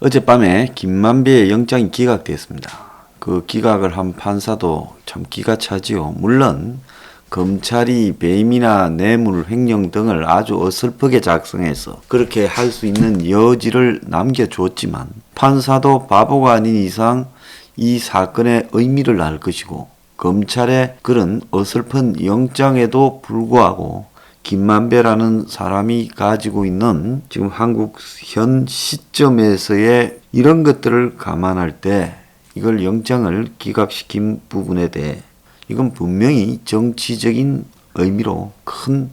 어젯밤에 김만배의 영장이 기각되었습니다. 그 기각을 한 판사도 참 기가 차지요. 물론 검찰이 배임이나 뇌물 횡령 등을 아주 어설프게 작성해서 그렇게 할 수 있는 여지를 남겨줬지만 판사도 바보가 아닌 이상 이 사건의 의미를 알 것이고 검찰의 그런 어설픈 영장에도 불구하고 김만배라는 사람이 가지고 있는 지금 한국 현 시점에서의 이런 것들을 감안할 때 이걸 영장을 기각시킨 부분에 대해 이건 분명히 정치적인 의미로 큰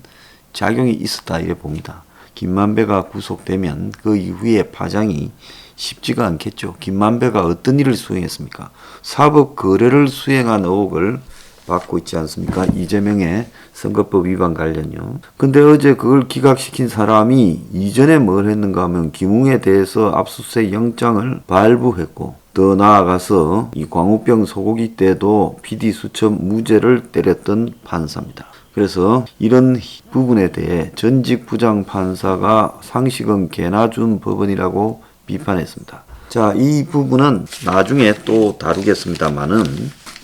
작용이 있었다 이래 봅니다. 김만배가 구속되면 그 이후에 파장이 쉽지가 않겠죠. 김만배가 어떤 일을 수행했습니까? 사법 거래를 수행한 의혹을 받고 있지 않습니까? 이재명의 선거법 위반 관련요. 근데 어제 그걸 기각시킨 사람이 이전에 뭘 했는가 하면 김웅에 대해서 압수수색 영장을 발부했고 더 나아가서 이 광우병 소고기 때도 PD 수첩 무죄를 때렸던 판사입니다. 그래서 이런 부분에 대해 전직 부장판사가 상식은 개나 준 법원이라고 비판했습니다. 자, 이 부분은 나중에 또 다루겠습니다만은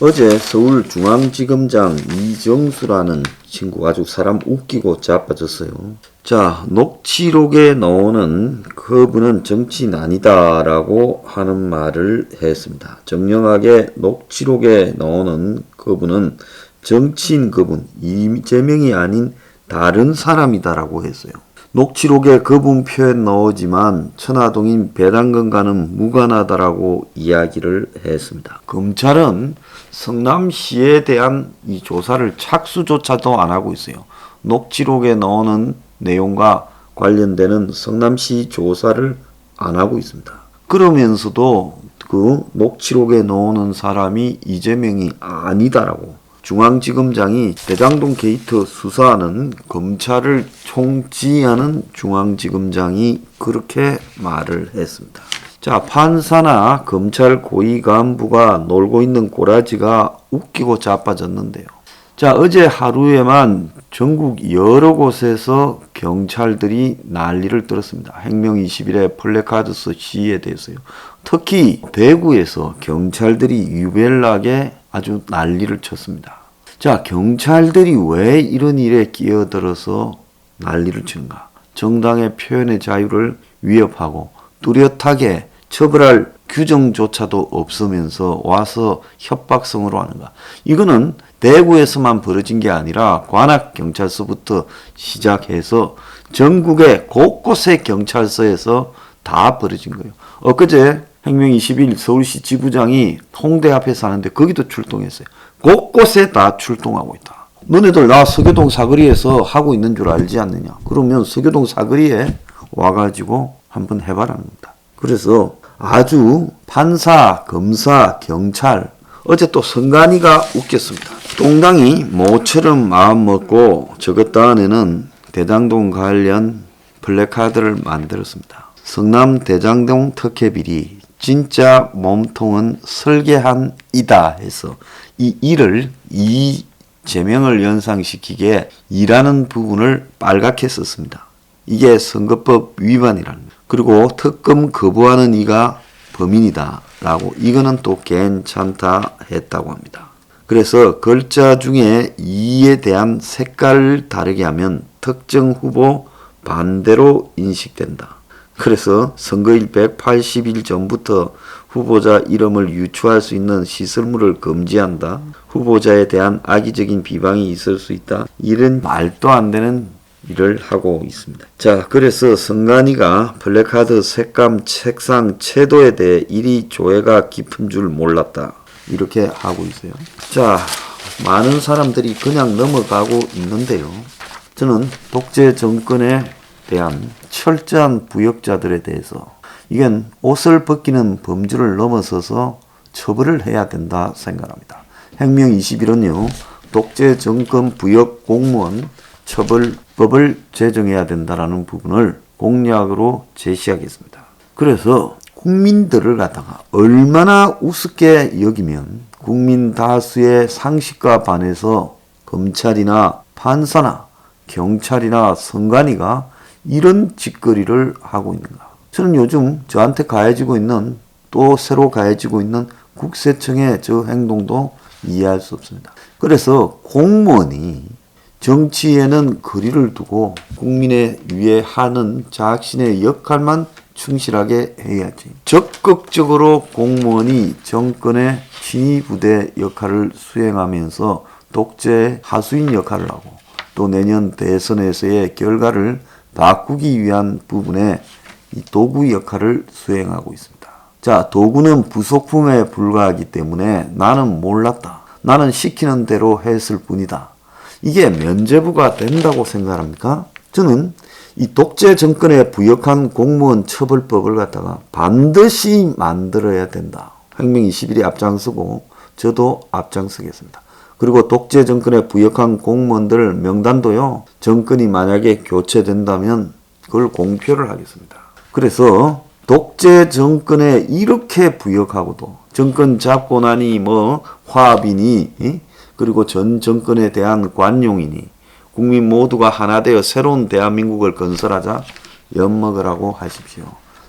어제 서울중앙지검장 이정수라는 친구 아주 사람 웃기고 자빠졌어요. 자, 녹취록에 나오는 그분은 정치인 아니다라고 하는 말을 했습니다. 정령하게 녹취록에 나오는 그분은 정치인 그분, 이재명이 아닌 다른 사람이다라고 했어요. 녹취록에 그분 표현 나오지만 천화동인 배당금과는 무관하다라고 이야기를 했습니다. 검찰은 성남시에 대한 이 조사를 착수조차도 안 하고 있어요. 녹취록에 나오는 내용과 관련되는 성남시 조사를 안 하고 있습니다. 그러면서도 그 녹취록에 나오는 사람이 이재명이 아니다라고 중앙지검장이 대장동 게이트 수사하는 검찰을 총지휘하는 중앙지검장이 그렇게 말을 했습니다. 자, 판사나 검찰 고위 간부가 놀고 있는 꼬라지가 웃기고 자빠졌는데요. 자, 어제 하루에만 전국 여러 곳에서 경찰들이 난리를 떨었습니다. 행명 20일에 플래카드스 시위에 대해서요. 특히 대구에서 경찰들이 유별나게 아주 난리를 쳤습니다. 자, 경찰들이 왜 이런 일에 끼어들어서 난리를 치는가? 정당의 표현의 자유를 위협하고 뚜렷하게 처벌할 규정조차도 없으면서 와서 협박성으로 하는가? 이거는 대구에서만 벌어진 게 아니라 관악경찰서부터 시작해서 전국의 곳곳의 경찰서에서 다 벌어진 거예요. 엊그제 행명 20일 서울시 지부장이 홍대 앞에서 하는데 거기도 출동했어요. 곳곳에 다 출동하고 있다. 너네들 나 서교동 사거리에서 하고 있는 줄 알지 않느냐. 그러면 서교동 사거리에 와가지고 한번 해봐라는 겁니다. 그래서 아주 판사, 검사, 경찰 어제 또 선관위가 웃겼습니다. 똥당이 모처럼 마음 먹고 적었다 안에는 대장동 관련 플래카드를 만들었습니다. 성남 대장동 특혜비리 진짜 몸통은 설계한 이다 해서 이 일을 이재명을 연상시키게 일하는 부분을 빨갛게 썼습니다. 이게 선거법 위반이라는 거예요. 그리고 특검 거부하는 이가 범인이다 라고 이거는 또 괜찮다 했다고 합니다. 그래서 글자 중에 이에 대한 색깔을 다르게 하면 특정 후보 반대로 인식된다. 그래서 선거일 180일 전부터 후보자 이름을 유추할 수 있는 시설물을 금지한다. 후보자에 대한 악의적인 비방이 있을 수 있다. 이런 말도 안 되는 일을 하고 있습니다. 자, 그래서 선관위가 플래카드 색감, 색상, 채도에 대해 이리 조회가 깊은 줄 몰랐다. 이렇게 하고 있어요. 자, 많은 사람들이 그냥 넘어가고 있는데요. 저는 독재 정권에 대한 철저한 부역자들에 대해서 이건 옷을 벗기는 범주를 넘어서서 처벌을 해야 된다 생각합니다. 행명 21은요. 독재 정권 부역 공무원 처벌법을 제정해야 된다라는 부분을 공약으로 제시하겠습니다. 그래서 국민들을 갖다가 얼마나 우습게 여기면 국민 다수의 상식과 반해서 검찰이나 판사나 경찰이나 선관위가 이런 짓거리를 하고 있는가. 저는 요즘 저한테 가해지고 있는, 또 새로 가해지고 있는 국세청의 저 행동도 이해할 수 없습니다. 그래서 공무원이 정치에는 거리를 두고 국민의 위해 하는 자신의 역할만 충실하게 해야지. 적극적으로 공무원이 정권의 진위부대 역할을 수행하면서 독재 하수인 역할을 하고, 또 내년 대선에서의 결과를 바꾸기 위한 부분에 이 도구 역할을 수행하고 있습니다. 자, 도구는 부속품에 불과하기 때문에 나는 몰랐다, 나는 시키는 대로 했을 뿐이다, 이게 면죄부가 된다고 생각합니까? 저는 이 독재 정권에 부역한 공무원 처벌법을 갖다가 반드시 만들어야 된다. 혁명 21이 앞장서고 저도 앞장서겠습니다. 그리고 독재 정권에 부역한 공무원들 명단도요, 정권이 만약에 교체된다면 그걸 공표를 하겠습니다. 그래서 독재 정권에 이렇게 부역하고도 정권 잡고 나니 뭐 화합이니, 그리고 전 정권에 대한 관용이니 국민 모두가 하나 되어 새로운 대한민국을 건설하자 엿먹으라고 하십시오.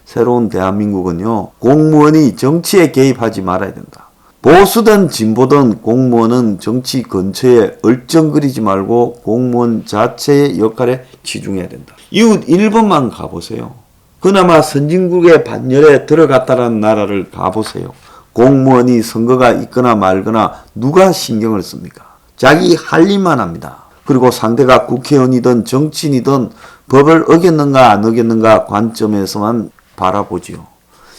새로운 대한민국은요, 공무원이 정치에 개입하지 말아야 된다. 보수든 진보든 공무원은 정치 근처에 얼쩡거리지 말고 공무원 자체의 역할에 치중해야 된다. 이웃 일본만 가보세요. 그나마 선진국의 반열에 들어갔다는 나라를 가보세요. 공무원이 선거가 있거나 말거나 누가 신경을 씁니까? 자기 할 일만 합니다. 그리고 상대가 국회의원이든 정치인이든 법을 어겼는가 안 어겼는가 관점에서만 바라보지요.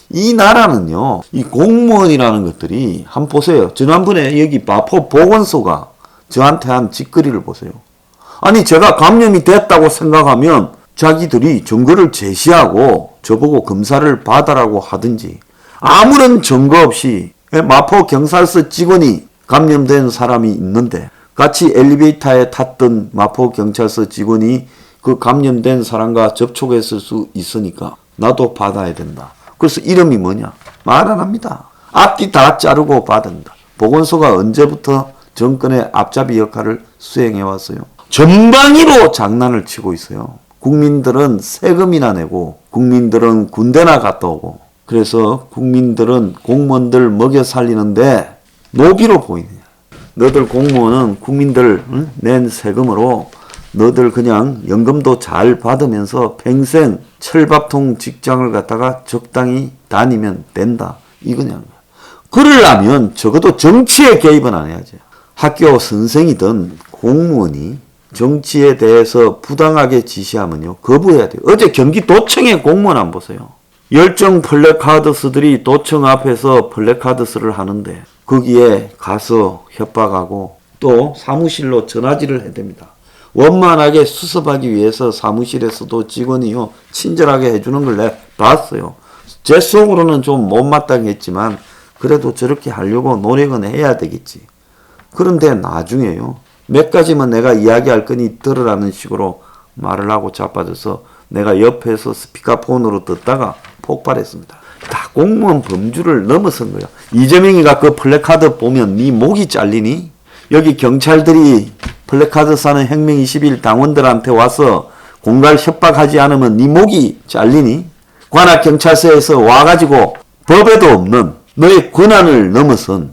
이 나라는요, 이 공무원이라는 것들이 한번 보세요. 지난번에 여기 마포 보건소가 저한테 한 짓거리를 보세요. 아니, 제가 감염이 됐다고 생각하면 자기들이 증거를 제시하고 저보고 검사를 받아라고 하든지, 아무런 증거 없이 마포 경찰서 직원이 감염된 사람이 있는데 같이 엘리베이터에 탔던 마포 경찰서 직원이 그 감염된 사람과 접촉했을 수 있으니까 나도 받아야 된다. 그래서 이름이 뭐냐? 말 안 합니다. 앞뒤 다 자르고 받는다. 보건소가 언제부터 정권의 앞잡이 역할을 수행해 왔어요? 전방위로 장난을 치고 있어요. 국민들은 세금이나 내고 국민들은 군대나 갔다 오고, 그래서 국민들은 공무원들 먹여 살리는데 노비로 보이느냐. 너들 공무원은 국민들 낸 세금으로 너들 그냥 연금도 잘 받으면서 평생 철밥통 직장을 갖다가 적당히 다니면 된다, 이거냐. 그러려면 적어도 정치에 개입은 안 해야지. 학교 선생이든 공무원이 정치에 대해서 부당하게 지시하면요, 거부해야 돼요. 어제 경기도청의 공무원 안 보세요. 열정 플래카드스들이 도청 앞에서 플래카드스를 하는데 거기에 가서 협박하고 또 사무실로 전화질을 해야 됩니다. 원만하게 수습하기 위해서 사무실에서도 직원이요, 친절하게 해주는 걸 내가 봤어요. 제 속으로는 좀 못마땅했지만 그래도 저렇게 하려고 노력은 해야 되겠지. 그런데 나중에요, 몇 가지만 내가 이야기할 거니 들으라는 식으로 말을 하고 자빠져서 내가 옆에서 스피커폰으로 듣다가 폭발했습니다. 다 공무원 범주를 넘어선 거야. 이재명이가 그 플래카드 보면 네 목이 잘리니? 여기 경찰들이 플래카드 사는 혁명 20일 당원들한테 와서 공갈 협박하지 않으면 네 목이 잘리니? 관악경찰서에서 와가지고 법에도 없는 너의 권한을 넘어선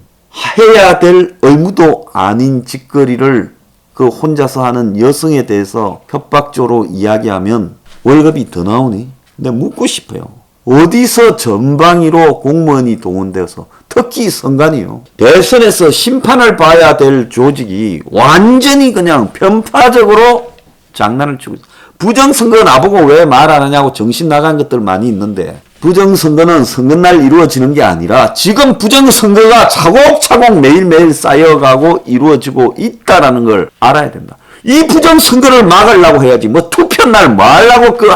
해야 될 의무도 아닌 짓거리를 그 혼자서 하는 여성에 대해서 협박조로 이야기하면 월급이 더 나오니? 내가 묻고 싶어요. 어디서 전방위로 공무원이 동원되어서, 특히 선관위요, 대선에서 심판을 봐야 될 조직이 완전히 그냥 편파적으로 장난을 치고 있어요. 부정선거 나보고 왜 말 안 하냐고 정신 나간 것들 많이 있는데, 부정선거는 선거날 이루어지는 게 아니라 지금 부정선거가 차곡차곡 매일매일 쌓여가고 이루어지고 있다라는 걸 알아야 된다. 이 부정선거를 막으려고 해야지 뭐 투표날 뭐 하려고 그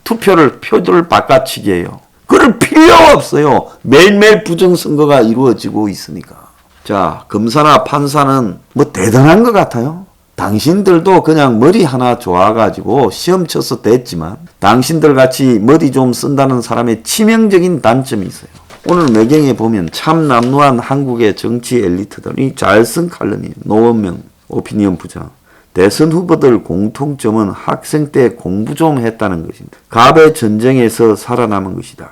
투표를 표를 바꿔치기 해요. 그럴 필요가 없어요. 매일매일 부정선거가 이루어지고 있으니까. 자, 검사나 판사는 뭐 대단한 것 같아요. 당신들도 그냥 머리 하나 좋아가지고 시험 쳐서 됐지만 당신들 같이 머리 좀 쓴다는 사람의 치명적인 단점이 있어요. 오늘 매경에 보면 참 남루한 한국의 정치 엘리트들이 잘 쓴 칼럼이에요. 노원명 오피니언 부장. 대선 후보들 공통점은 학생 때 공부 좀 했다는 것입니다. 갑의 전쟁에서 살아남은 것이다.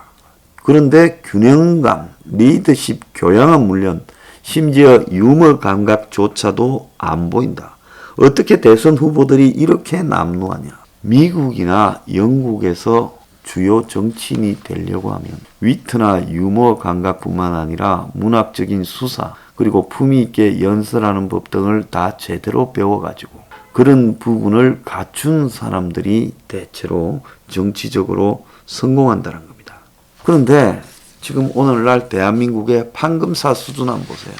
그런데 균형감, 리더십, 교양은 물론 심지어 유머 감각조차도 안 보인다. 어떻게 대선 후보들이 이렇게 남루하냐. 미국이나 영국에서 주요 정치인이 되려고 하면 위트나 유머 감각뿐만 아니라 문학적인 수사 그리고 품위 있게 연설하는 법 등을 다 제대로 배워가지고 그런 부분을 갖춘 사람들이 대체로 정치적으로 성공한다는 겁니다. 그런데 지금 오늘날 대한민국의 판검사 수준 한번 보세요.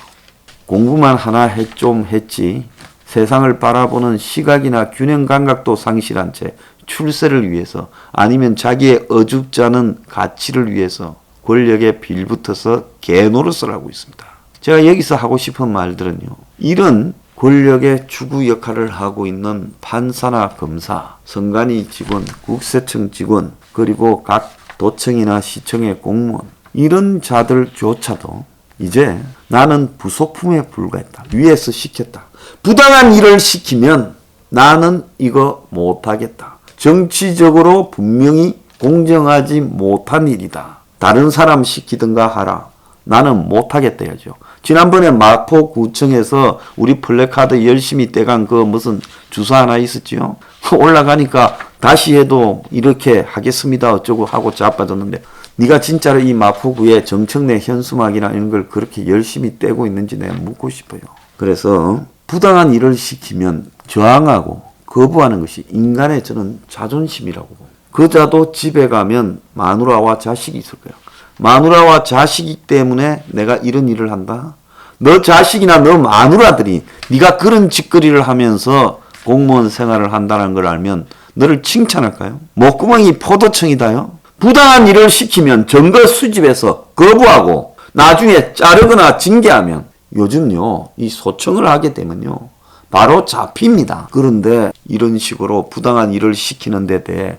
공부만 하나 좀 했지 세상을 바라보는 시각이나 균형 감각도 상실한 채 출세를 위해서 아니면 자기의 어줍지 않은 가치를 위해서 권력에 빌붙어서 개노릇을 하고 있습니다. 제가 여기서 하고 싶은 말들은요. 이런 권력의 주구 역할을 하고 있는 판사나 검사, 선관위 직원, 국세청 직원, 그리고 각 도청이나 시청의 공무원 이런 자들조차도 이제 나는 부속품에 불과했다. 위에서 시켰다. 부당한 일을 시키면 나는 이거 못하겠다. 정치적으로 분명히 공정하지 못한 일이다. 다른 사람 시키든가 하라. 나는 못하겠다 해야죠. 지난번에 마포구청에서 우리 플래카드 열심히 떼간 그 무슨 주소 하나 있었지요. 올라가니까 다시 해도 이렇게 하겠습니다 어쩌고 하고 자빠졌는데 네가 진짜로 이 마포구의 정청래 현수막이나 이런 걸 그렇게 열심히 떼고 있는지 내가 묻고 싶어요. 그래서 부당한 일을 시키면 저항하고 거부하는 것이 인간의 저는 자존심이라고 봅니다. 그자도 집에 가면 마누라와 자식이 있을 거예요. 마누라와 자식이 때문에 내가 이런 일을 한다? 너 자식이나 너 마누라들이 네가 그런 짓거리를 하면서 공무원 생활을 한다는 걸 알면 너를 칭찬할까요? 목구멍이 포도청이다요? 부당한 일을 시키면 증거 수집해서 거부하고 나중에 자르거나 징계하면 요즘요 이 소청을 하게 되면요 바로 잡힙니다. 그런데 이런 식으로 부당한 일을 시키는 데 대해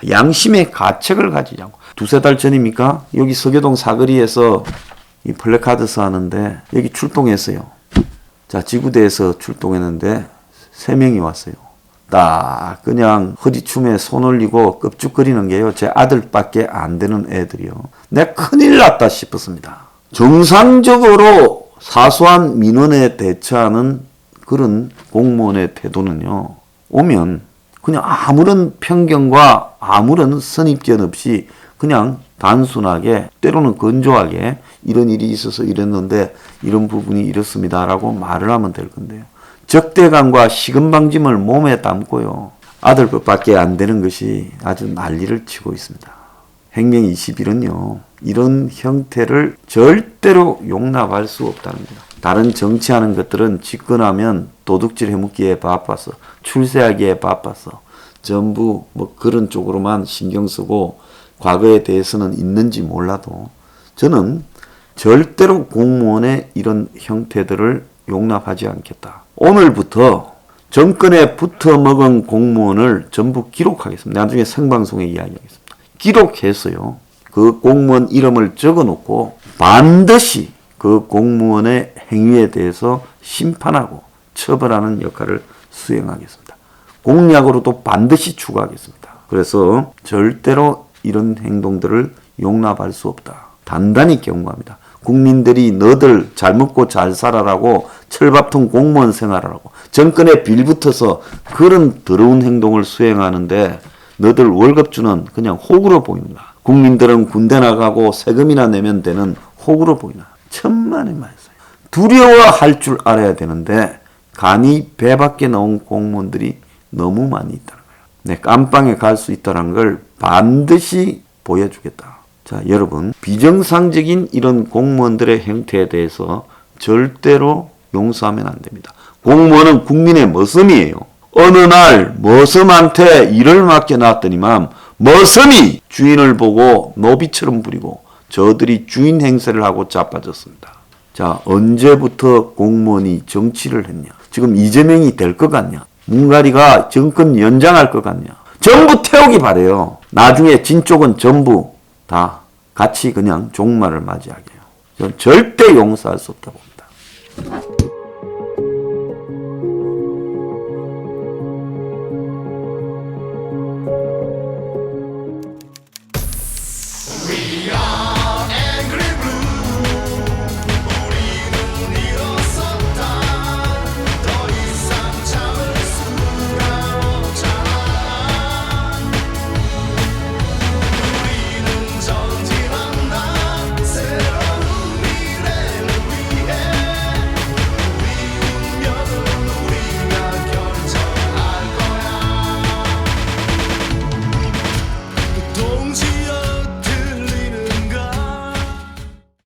양심의 가책을 가지지 않고 두세 달 전입니까? 여기 서교동 사거리에서 이 플래카드스 하는데 여기 출동했어요. 자, 지구대에서 출동했는데 3명이 왔어요. 딱 그냥 허리춤에 손 올리고 껍죽거리는 게요. 제 아들밖에 안 되는 애들이요. 내가 큰일 났다 싶었습니다. 정상적으로 사소한 민원에 대처하는 그런 공무원의 태도는요. 오면 그냥 아무런 편견과 아무런 선입견 없이 그냥 단순하게 때로는 건조하게 이런 일이 있어서 이랬는데 이런 부분이 이렇습니다라고 말을 하면 될 건데요. 적대감과 식은방짐을 몸에 담고요. 아들 것밖에 안 되는 것이 아주 난리를 치고 있습니다. 행명 21은요. 이런 형태를 절대로 용납할 수 없다는 겁니다. 다른 정치하는 것들은 집권하면 도둑질 해먹기에 바빠서 출세하기에 바빠서 전부 뭐 그런 쪽으로만 신경 쓰고 과거에 대해서는 있는지 몰라도 저는 절대로 공무원의 이런 형태들을 용납하지 않겠다. 오늘부터 정권에 붙어먹은 공무원을 전부 기록하겠습니다. 나중에 생방송에 이야기하겠습니다. 기록해서요. 그 공무원 이름을 적어놓고 반드시 그 공무원의 행위에 대해서 심판하고 처벌하는 역할을 수행하겠습니다. 공약으로도 반드시 추구하겠습니다. 그래서 절대로 이런 행동들을 용납할 수 없다. 단단히 경고합니다. 국민들이 너들 잘 먹고 잘 살아라고 철밥통 공무원 생활하라고 정권에 빌붙어서 그런 더러운 행동을 수행하는데 너들 월급 주는 그냥 호구로 보인다. 국민들은 군대 나가고 세금이나 내면 되는 호구로 보이나. 천만의 말이었어요. 두려워할 줄 알아야 되는데 간이 배 밖에 나온 공무원들이 너무 많이 있다는 거예요. 내 깜빵에 갈 수 있다는 걸 반드시 보여주겠다. 자, 여러분 비정상적인 이런 공무원들의 형태에 대해서 절대로 용서하면 안 됩니다. 공무원은 국민의 머슴이에요. 어느 날 머슴한테 일을 맡겨놨더니만 머슴이 주인을 보고 노비처럼 부리고 저들이 주인 행세를 하고 자빠졌습니다. 자, 언제부터 공무원이 정치를 했냐? 지금 이재명이 될 것 같냐? 문가리가 정권 연장할 것 같냐? 전부 태우기 바래요. 나중에 진쪽은 전부 다 같이 그냥 종말을 맞이하게 해요. 저는 절대 용서할 수 없다고 봅니다.